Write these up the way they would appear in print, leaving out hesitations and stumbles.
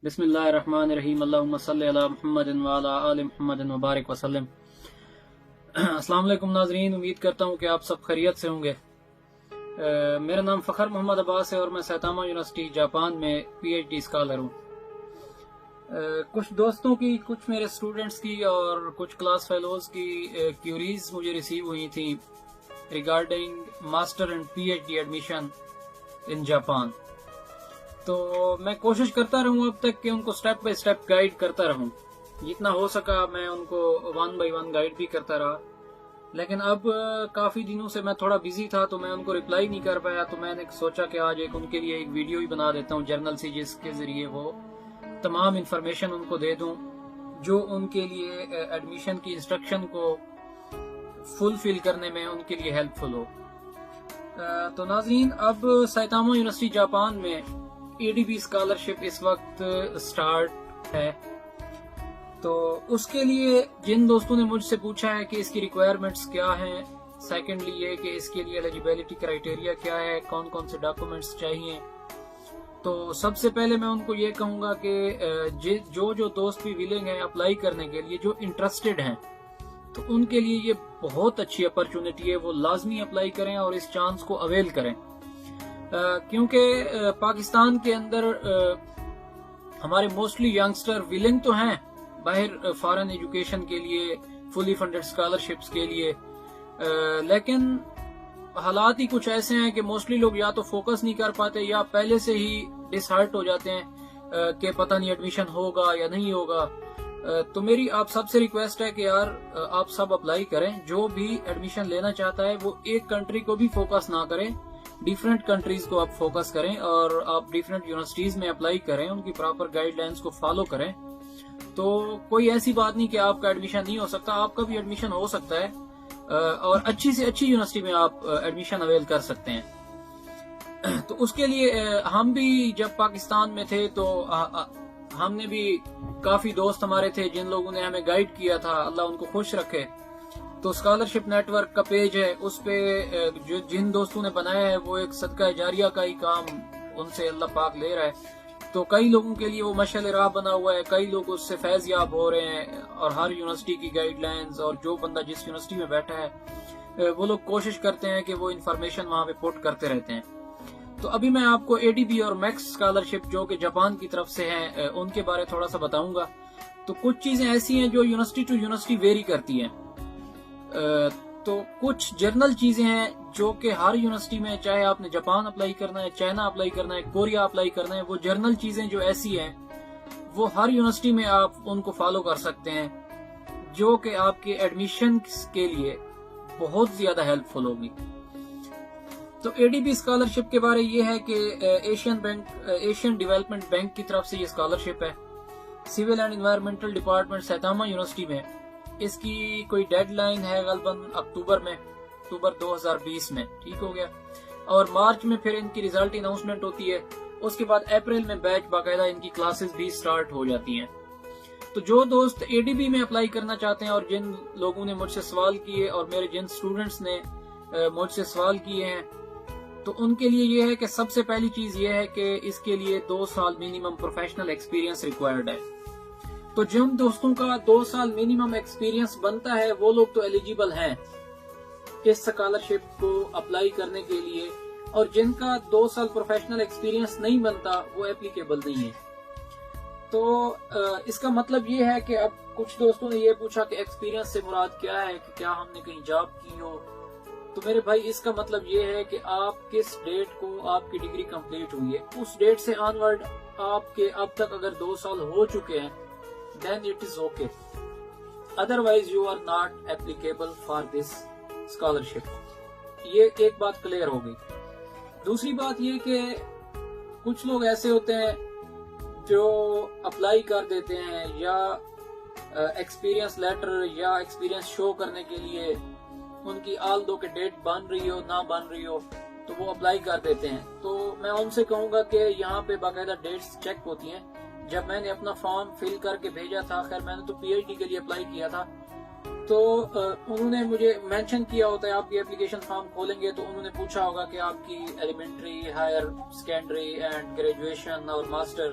بسم اللہ الرحمن الرحیم اللہم صلی علی محمد وعلی آل محمد وبارک وسلم۔ السلام علیکم ناظرین، امید کرتا ہوں کہ آپ سب خیریت سے ہوں گے۔ میرا نام فخر محمد عباس ہے اور میں سائتاما یونیورسٹی جاپان میں پی ایچ ڈی اسکالر ہوں۔ کچھ دوستوں کی، کچھ میرے اسٹوڈنٹس کی اور کچھ کلاس فیلوز کی کیوریز مجھے ریسیو ہوئی تھیں regarding master and P H D admission in Japan. تو میں کوشش کرتا رہوں اب تک کہ ان کو سٹیپ بائی سٹیپ گائیڈ کرتا رہوں، جتنا ہو سکا میں ان کو 1 بائی 1 گائیڈ بھی کرتا رہا، لیکن اب کافی دنوں سے میں تھوڑا بزی تھا تو میں ان کو رپلائی نہیں کر پایا، تو میں نے سوچا کہ آج ان کے لیے ایک ویڈیو ہی بنا دیتا ہوں جرنل سی، جس کے ذریعے وہ تمام انفارمیشن ان کو دے دوں جو ان کے لیے ایڈمیشن کی انسٹرکشن کو فلفل کرنے میں ان کے لیے ہیلپ فل ہو۔ تو ناظرین، اب سائتاما یونیورسٹی جاپان میں ای ڈی بی اسکالرشپ اس وقت سٹارٹ ہے، تو اس کے لیے جن دوستوں نے مجھ سے پوچھا ہے کہ اس کی ریکوائرمنٹس کیا ہیں، سیکنڈلی یہ کہ اس کے لیے ایلیجیبلٹی کرائیٹیریا کیا ہے، کون کون سے ڈاکومنٹس چاہیے، تو سب سے پہلے میں ان کو یہ کہوں گا کہ جو دوست بھی ولنگ ہیں اپلائی کرنے کے لیے، جو انٹرسٹڈ ہیں، تو ان کے لیے یہ بہت اچھی اپرچونٹی ہے، وہ لازمی اپلائی کریں اور اس چانس کو اویل کریں، کیونکہ پاکستان کے اندر ہمارے موسٹلی ینگسٹر ولنگ تو ہیں باہر فارن ایجوکیشن کے لیے، فلی فنڈڈ اسکالرشپس کے لیے، لیکن حالات ہی کچھ ایسے ہیں کہ موسٹلی لوگ یا تو فوکس نہیں کر پاتے یا پہلے سے ہی ڈس ہارٹ ہو جاتے ہیں کہ پتہ نہیں ایڈمیشن ہوگا یا نہیں ہوگا۔ تو میری آپ سب سے ریکویسٹ ہے کہ یار آپ سب اپلائی کریں، جو بھی ایڈمیشن لینا چاہتا ہے وہ ایک کنٹری کو بھی فوکس نہ کریں، ڈیفرنٹ کنٹریز کو آپ فوکس کریں اور آپ ڈیفرنٹ یونیورسٹیز میں اپلائی کریں، ان کی پراپر گائیڈ لائنز کو فالو کریں۔ تو کوئی ایسی بات نہیں کہ آپ کا ایڈمیشن نہیں ہو سکتا، آپ کا بھی ایڈمیشن ہو سکتا ہے اور اچھی سے اچھی یونیورسٹی میں آپ ایڈمیشن اویل کر سکتے ہیں۔ تو اس کے لیے ہم بھی جب پاکستان میں تھے تو ہم نے بھی کافی دوست ہمارے تھے جن لوگوں نے ہمیں گائیڈ کیا تھا، اللہ ان کو خوش رکھے۔ تو اسکالرشپ نیٹ ورک کا پیج ہے، اس پہ جن دوستوں نے بنایا ہے وہ ایک صدقہ جاریہ کا ہی کام ان سے اللہ پاک لے رہا ہے، تو کئی لوگوں کے لیے وہ مشعل راہ بنا ہوا ہے، کئی لوگ اس سے فیض یاب ہو رہے ہیں، اور ہر یونیورسٹی کی گائیڈ لائنز اور جو بندہ جس یونیورسٹی میں بیٹھا ہے وہ لوگ کوشش کرتے ہیں کہ وہ انفارمیشن وہاں پہ پوٹ کرتے رہتے ہیں۔ تو ابھی میں آپ کو اے ڈی بی اور میکس اسکالرشپ جو کہ جاپان کی طرف سے ہیں ان کے بارے تھوڑا سا بتاؤں گا۔ تو کچھ چیزیں ایسی ہیں جو یونیورسٹی ٹو یونیورسٹی ویری کرتی ہیں، تو کچھ جرنل چیزیں ہیں جو کہ ہر یونیورسٹی میں، چاہے آپ نے جاپان اپلائی کرنا ہے، چائنا اپلائی کرنا ہے، کوریا اپلائی کرنا ہے، وہ جرنل چیزیں جو ایسی ہیں وہ ہر یونیورسٹی میں آپ ان کو فالو کر سکتے ہیں، جو کہ آپ کے ایڈمیشن کے لیے بہت زیادہ ہیلپ فل ہوگی۔ تو اے ڈی بی اسکالرشپ کے بارے یہ ہے کہ ایشین ڈیولپمنٹ بینک کی طرف سے یہ اسکالرشپ ہے، civil and environmental department Saitama university میں۔ اس کی کوئی ڈیڈ لائن ہے غالباً اکتوبر 2020 میں، ٹھیک ہو گیا، اور مارچ میں پھر ان کی ریزلٹ اناؤنسمنٹ ہوتی ہے، اس کے بعد اپریل میں بیچ باقاعدہ ان کی کلاسز بھی سٹارٹ ہو جاتی ہیں۔ تو جو دوست اے ڈی بی میں اپلائی کرنا چاہتے ہیں اور جن لوگوں نے مجھ سے سوال کیے اور میرے جن سٹوڈنٹس نے مجھ سے سوال کیے ہیں، تو ان کے لیے یہ ہے کہ سب سے پہلی چیز یہ ہے کہ اس کے لیے 2 سال منیمم پروفیشنل ایکسپیرینس ریکوائرڈ ہے۔ تو جن دوستوں کا 2 سال منیمم ایکسپیرینس بنتا ہے وہ لوگ تو ایلیجیبل ہیں اس اسکالرشپ کو اپلائی کرنے کے لیے، اور جن کا 2 سال پروفیشنل ایکسپیرینس نہیں بنتا وہ اپلیکیبل نہیں ہے۔ تو اس کا مطلب یہ ہے کہ اب کچھ دوستوں نے یہ پوچھا کہ ایکسپیرینس سے مراد کیا ہے، کہ کیا ہم نے کہیں جاب کی ہو، تو میرے بھائی اس کا مطلب یہ ہے کہ آپ کس ڈیٹ کو آپ کی ڈگری کمپلیٹ ہوئی ہے، اس ڈیٹ سے آنورڈ آپ کے اب تک اگر 2 سال ہو چکے ہیں then it is okay, otherwise you are not applicable for this scholarship۔ یہ ایک بات کلیئر ہو گئی۔ دوسری بات یہ کہ کچھ لوگ ایسے ہوتے ہیں جو اپلائی کر دیتے ہیں یا ایکسپیرینس لیٹر یا ایکسپیرینس شو کرنے کے لیے ان کی آل دو کہ ڈیٹ بن رہی ہو نہ بن رہی ہو تو وہ اپلائی کر دیتے ہیں۔ تو میں ان سے کہوں گا کہ یہاں پہ باقاعدہ ڈیٹس چیک ہوتی ہیں۔ جب میں نے اپنا فارم فل کر کے بھیجا تھا، خیر میں نے تو پی ایچ ڈی کے لیے اپلائی کیا تھا، تو انہوں نے مجھے مینشن کیا ہوتا ہے، آپ کی اپلیکیشن فارم کھولیں گے تو انہوں نے پوچھا ہوگا کہ آپ کی elementary, higher secondary and graduation اور ماسٹر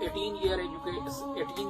18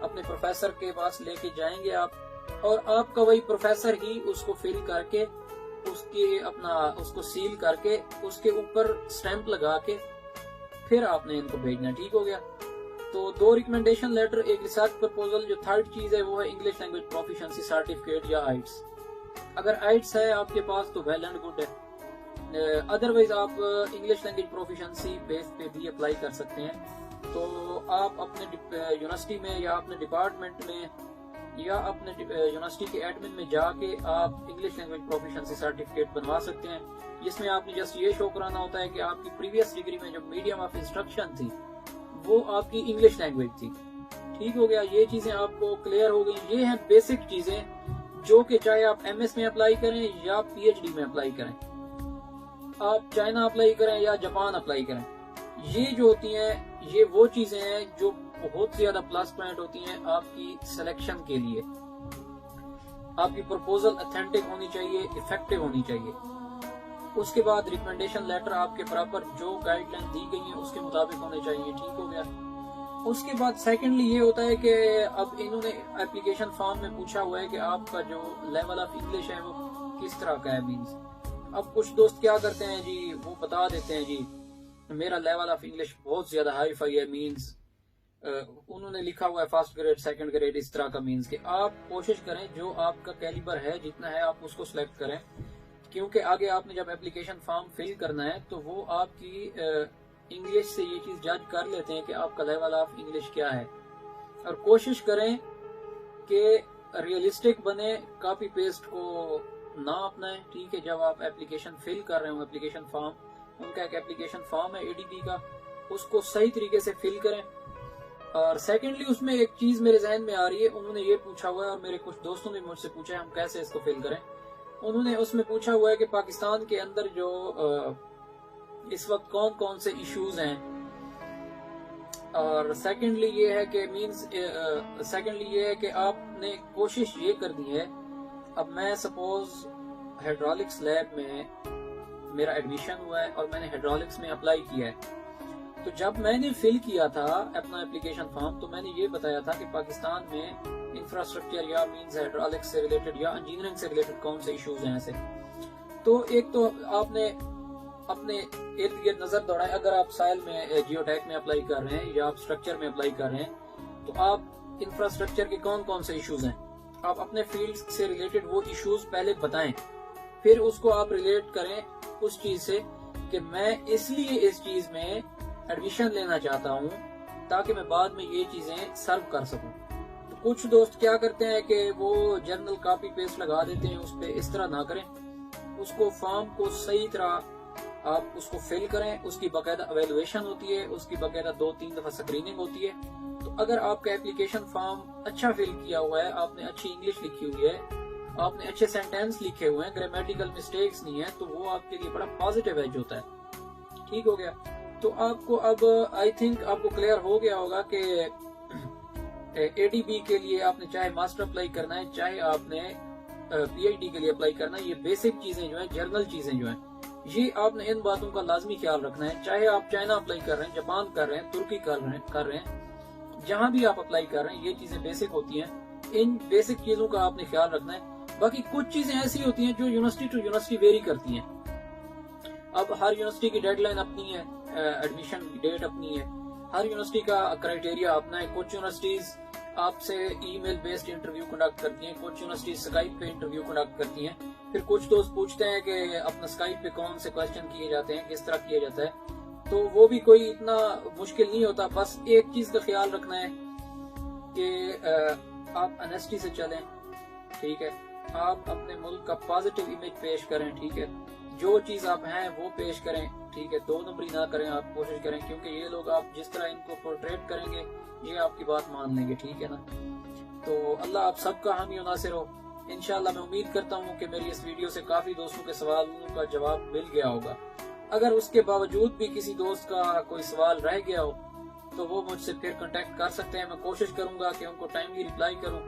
اپنے پروفیسر کے پاس لے کے جائیں گے آپ، اور آپ کا وہی پروفیسر ہی اس کو فل کر کے اس کو سیل کر کے اس کے اوپر سٹیمپ لگا کے پھر آپ نے ان کو بھیجنا ہے. ٹھیک ہو گیا؟ تو 2 ریکمنڈیشن لیٹر، ایک ریسرچ پرپوزل. جو تھرڈ چیز ہے وہ ہے انگلش لینگویج پروفیشنسی سرٹیفکیٹ یا آئٹس. اگر آئٹس ہے آپ کے پاس تو ویل اینڈ گڈ ہے، ادروائز آپ انگلش لینگویج پروفیشنسی بیس پہ بھی اپلائی کر سکتے ہیں. تو آپ اپنے یونیورسٹی میں یا اپنے ڈپارٹمنٹ میں یا اپنے یونیورسٹی کے ایڈمن میں جا کے آپ انگلش لینگویج پروفیشنسی سرٹیفکیٹ بنوا سکتے ہیں، جس میں آپ نے جسٹ یہ شو کرانا ہوتا ہے کہ آپ کی پریویس ڈگری میں جو میڈیم آف انسٹرکشن تھی وہ آپ کی انگلش لینگویج تھی. ٹھیک ہو گیا؟ یہ چیزیں آپ کو کلیئر ہو گئی. یہ ہیں بیسک چیزیں جو کہ چاہے آپ ایم ایس میں اپلائی کریں یا پی ایچ ڈی میں اپلائی کریں، آپ چائنا اپلائی کریں یا جاپان اپلائی کریں، یہ جو ہوتی ہیں یہ وہ چیزیں ہیں جو بہت زیادہ پلس پوائنٹ ہوتی ہیں آپ کی سلیکشن کے لیے. آپ کی پرپوزل اتھینٹک ہونی چاہیے، افیکٹو ہونی چاہیے. اس کے بعد ریکمنڈیشن لیٹر آپ کے پراپر جو گائیڈ لائن دی گئی ہیں اس کے مطابق ہونے چاہیے. ٹھیک ہو گیا؟ اس کے بعد سیکنڈلی یہ ہوتا ہے کہ اب انہوں نے اپلیکیشن فارم میں پوچھا ہوا ہے کہ آپ کا جو لیول آف انگلش ہے وہ کس طرح کا ہے. مینز اب کچھ دوست کیا کرتے ہیں جی، وہ بتا دیتے ہیں جی میرا لیول آف انگلش بہت زیادہ ہائی فائی ہے. مینز انہوں نے لکھا ہوا ہے فرسٹ گریڈ، سیکنڈ گریڈ، اس طرح کا. مینز کہ آپ کوشش کریں جو آپ کا کیلیبر ہے جتنا ہے آپ اس کو سلیکٹ کریں، کیونکہ آگے آپ نے جب اپلیکیشن فارم فل کرنا ہے تو وہ آپ کی انگلش سے یہ چیز جج کر لیتے ہیں کہ آپ کا لیول آف انگلش کیا ہے. اور کوشش کریں کہ ریئلسٹک بنے، کاپی پیسٹ کو نہ اپنائیں. ٹھیک ہے؟ جب آپ اپلیکیشن فل کر رہے ہوں، اپلیکیشن فارم، ان کا ایک اپلیکیشن فارم ہے ADP کا، اس کو صحیح طریقے سے فل کریں. اور سیکنڈلی اس میں ایک چیز میرے ذہن میں آ رہی ہے، انہوں نے یہ پوچھا ہوا ہے اور میرے کچھ دوستوں نے مجھ سے پوچھا ہے ہم کیسے اس کو فل کریں. انہوں نے اس میں پوچھا ہوا ہے کہ پاکستان کے اندر جو اس وقت کون کون سے ایشوز ہیں، اور سیکنڈلی یہ ہے کہ آپ نے کوشش یہ کرنی ہے. اب میں سپوز ہائیڈرولکس لیب میں میرا ایڈمیشن ہوا ہے اور میں نے ہائیڈرولکس میں اپلائی کیا ہے، تو جب میں نے فل کیا تھا اپنا اپلیکیشن فارم تو میں نے یہ بتایا تھا کہ پاکستان میں انفراسٹرکچر یا مینز ہائیڈرولکس سے ریلیٹڈ یا انجینئرنگ سے ریلیٹڈ کون سے ایشوز ہیں ایسے. تو ایک تو آپ نے اپنے ارد گرد نظر دوڑائیں. اگر آپ سائل میں جیو ٹیک میں اپلائی کر رہے ہیں یا آپ اسٹرکچر میں اپلائی کر رہے ہیں تو آپ انفراسٹرکچر کے کون کون سے ایشوز ہیں، آپ اپنے فیلڈ سے ریلیٹڈ وہ ایشوز پہلے بتائیں، پھر اس کو آپ ریلیٹ کریں اس چیز سے کہ میں اس لیے اس چیز میں ایڈمیشن لینا چاہتا ہوں تاکہ میں بعد میں یہ چیزیں سرو کر سکوں. تو کچھ دوست کیا کرتے ہیں کہ وہ جرنل کاپی پیسٹ لگا دیتے ہیں اس پہ. اس طرح نہ کریں. اس کو فارم کو صحیح طرح آپ اس کو فل کریں. اس کی باقاعدہ ایویلویشن ہوتی ہے، اس کی باقاعدہ 2-3 دفعہ اسکریننگ ہوتی ہے. تو اگر آپ کا اپلیکیشن فارم اچھا فل کیا ہوا ہے، آپ نے اچھی انگلش لکھی ہوئی ہے، آپ نے اچھے سینٹینس لکھے ہوئے ہیں، گرامیٹیکل مسٹیکس نہیں ہیں، تو وہ آپ کے لیے بڑا پازیٹیو ایج ہوتا ہے. ٹھیک ہو گیا؟ تو آپ کو اب آئی تھنک آپ کو کلیئر ہو گیا ہوگا کہ ADP کے لیے آپ نے چاہے ماسٹر اپلائی کرنا ہے، چاہے آپ نے PhD کے لیے اپلائی کرنا ہے. یہ بیسک چیزیں جو ہیں، جرنل چیزیں جو ہیں، یہ آپ نے ان باتوں کا لازمی خیال رکھنا ہے. چاہے آپ چائنا اپلائی کر رہے ہیں، جاپان کر رہے ہیں، ترکی کر رہے ہیں، جہاں بھی آپ اپلائی کر رہے ہیں، یہ چیزیں بیسک ہوتی ہیں. ان بیسک چیزوں کا آپ نے خیال رکھنا ہے. باقی کچھ چیزیں ایسی ہوتی ہیں جو یونیورسٹی ٹو یونیورسٹی ویری کرتی ہیں. اب ہر یونیورسٹی کی ڈیڈ لائن اپنی ہے، ایڈمیشن ڈیٹ اپنی ہے، ہر یونیورسٹی کا کرائٹیریا اپنا ہے. کچھ یونیورسٹیز آپ سے ای میل بیسڈ انٹرویو کنڈکٹ کرتی ہیں، کچھ یونیورسٹیز اسکائپ پہ انٹرویو کنڈکٹ کرتی ہیں. پھر کچھ دوست پوچھتے ہیں کہ اپنا اسکائپ پہ کون سے کوسچن کیے جاتے ہیں، کس طرح کیا جاتا ہے. تو وہ بھی کوئی اتنا مشکل نہیں ہوتا. بس ایک چیز کا خیال رکھنا ہے کہ آپ انیسٹی سے چلیں. ٹھیک ہے؟ آپ اپنے ملک کا پازیٹیو امیج پیش کریں. ٹھیک ہے؟ جو چیز آپ ہیں وہ پیش کریں. ٹھیک ہے؟ 2 نمبری نہ کریں. آپ کوشش کریں، کیونکہ یہ لوگ آپ جس طرح ان کو پورٹریٹ کریں گے یہ آپ کی بات مان لیں گے. ٹھیک ہے نا؟ تو اللہ آپ سب کا حامی و ناصر ہو. انشاءاللہ میں امید کرتا ہوں کہ میری اس ویڈیو سے کافی دوستوں کے سوالوں کا جواب مل گیا ہوگا. اگر اس کے باوجود بھی کسی دوست کا کوئی سوال رہ گیا ہو تو وہ مجھ سے پھر کنٹیکٹ کر سکتے ہیں. میں کوشش کروں گا کہ ان کو ٹائملی رپلائی کروں.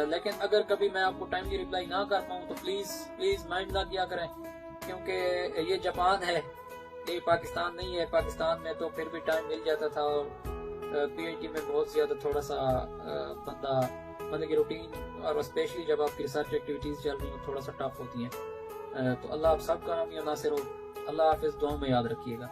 لیکن اگر کبھی میں آپ کو ٹائملی رپلائی نہ کر پاؤں تو پلیز مائنڈ نہ کیا کریں، کیونکہ یہ جاپان ہے، یہ پاکستان نہیں ہے. پاکستان میں تو پھر بھی ٹائم مل جاتا تھا اور پی ایچ ڈی میں بہت زیادہ تھوڑا سا بندے کی روٹین اور اسپیشلی جب آپ کی ریسرچ ایکٹیویٹیز چل رہی ہیں تھوڑا سا ٹف ہوتی ہیں. تو اللہ آپ سب کا حامی و ناصر ہو. اللہ حافظ. دعاؤں میں یاد رکھیے گا.